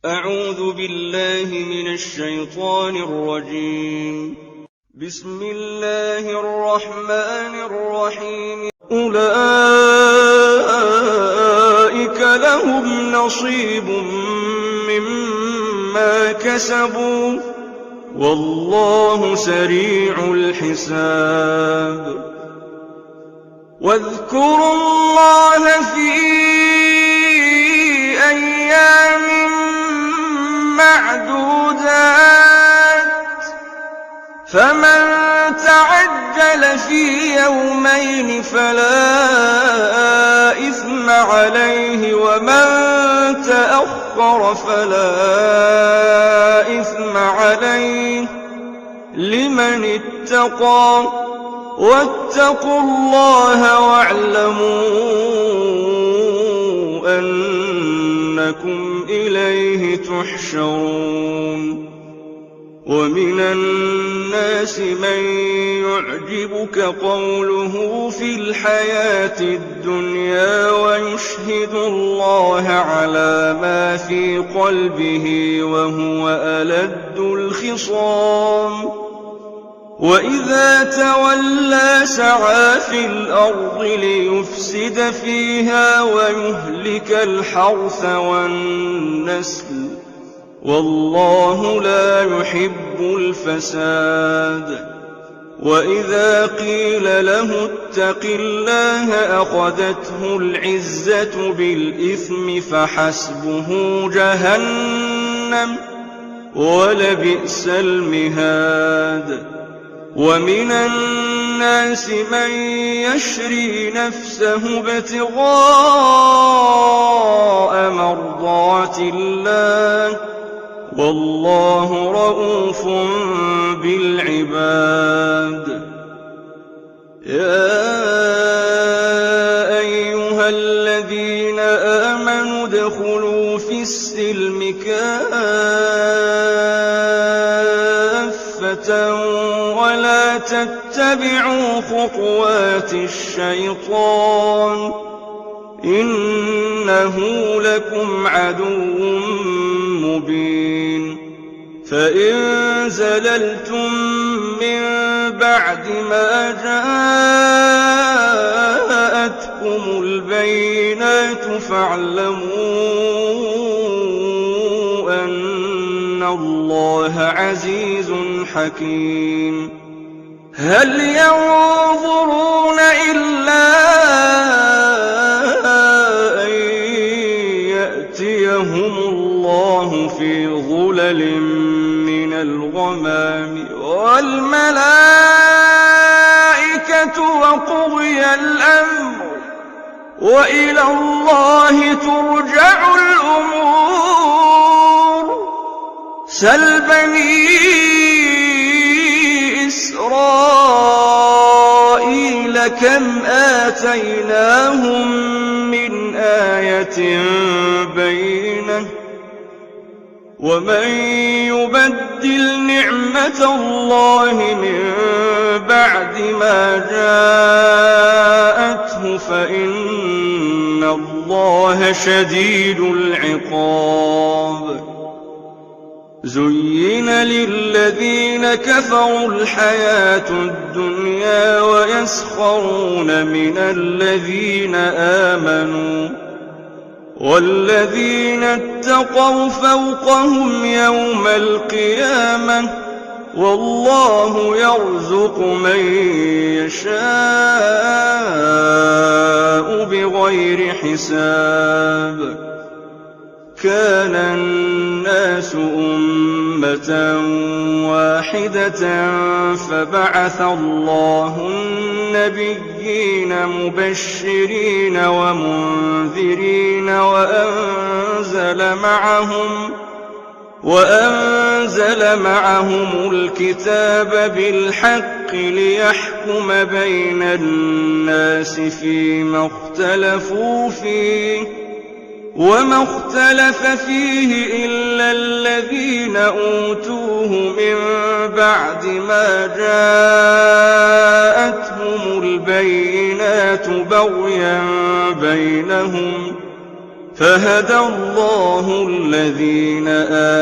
أعوذ بالله من الشيطان الرجيم. بسم الله الرحمن الرحيم. أولئك لهم نصيب مما كسبوا والله سريع الحساب. واذكروا الله في أيام معدودات فمن تعجل في يومين فلا إثم عليه ومن تأخر فلا إثم عليه لمن اتقى واتقوا الله واعلموا أنكم إليه تحشرون. ومن الناس من يعجبك قوله في الحياة الدنيا ويشهد الله على ما في قلبه وهو ألد الخصام. وإذا تولى سعى في الأرض ليفسد فيها ويهلك الحرث والنسل والله لا يحب الفساد. وإذا قيل له اتق الله أخذته العزة بالإثم فحسبه جهنم ولبئس المهاد. ومن الناس من يشري نفسه ابتغاء مرضات الله والله رءوف بالعباد. يا أيها الذين آمنوا ادخلوا في السلم كافة ولا تتبعوا خطوات الشيطان إنه لكم عدو مبين. فإن زللتم من بعد ما جاءتكم البينات فاعلموا أن الله عزيز حكيم. هل ينظرون إلا أن يأتيهم الله في ظلل من الغمام والملائكة وقضي الأمر وإلى الله ترجع الأمور. سل بني إسرائيل كم آتيناهم من آية بينة ومن يبدل نعمة الله من بعد ما جاءته فإن الله شديد العقاب. زين للذين كفروا الحياة الدنيا ويسخرون من الذين آمنوا والذين اتقوا فوقهم يوم القيامة والله يرزق من يشاء بغير حساب. كان الناس أمة واحدة فبعث الله النبيين مبشرين ومنذرين وأنزل معهم الكتاب بالحق ليحكم بين الناس فيما اختلفوا فيه وما اختلف فيه إلا الذين أوتوه من بعد ما جاءتهم البينات بغيا بينهم فهدى الله الذين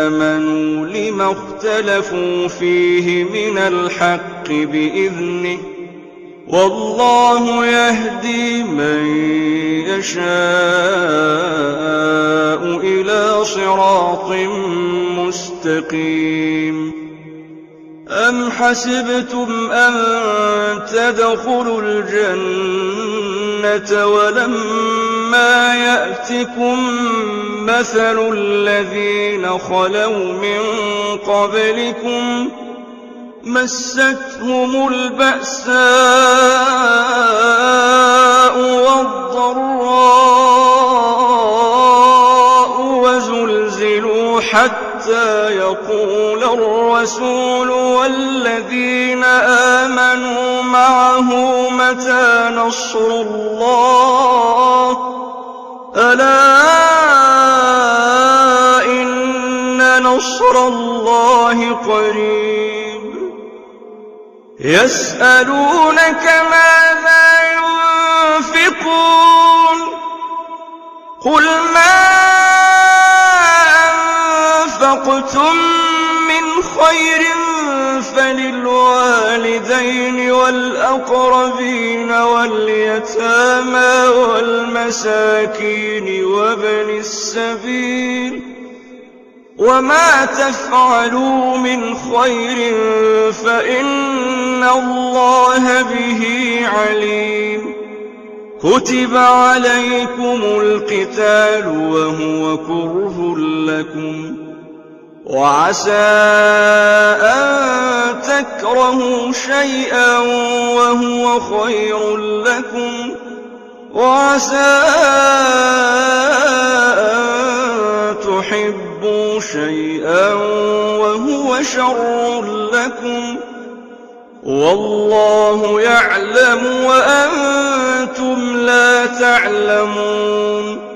آمنوا لما اختلفوا فيه من الحق بإذنه والله يهدي من يشاء إلى صراط مستقيم أم حسبتم أن تدخلوا الجنة ولما يأتكم مثل الذين خلوا من قبلكم مستهم البأساء والضراء وزلزلوا حتى يقول الرسول والذين آمنوا معه متى نصر الله ألا إن نصر الله قريب يسألونك ماذا ينفقون قل ما أنفقتم من خير فللوالدين والأقربين واليتامى والمساكين وابن السبيل وما تفعلوا من خير فإن الله به عليم كتب عليكم القتال وهو كره لكم وعسى أن تكرهوا شيئا وهو خير لكم وعسى أن تحبوا شيئا وهو شر لكم والله يعلم وأنتم لا تعلمون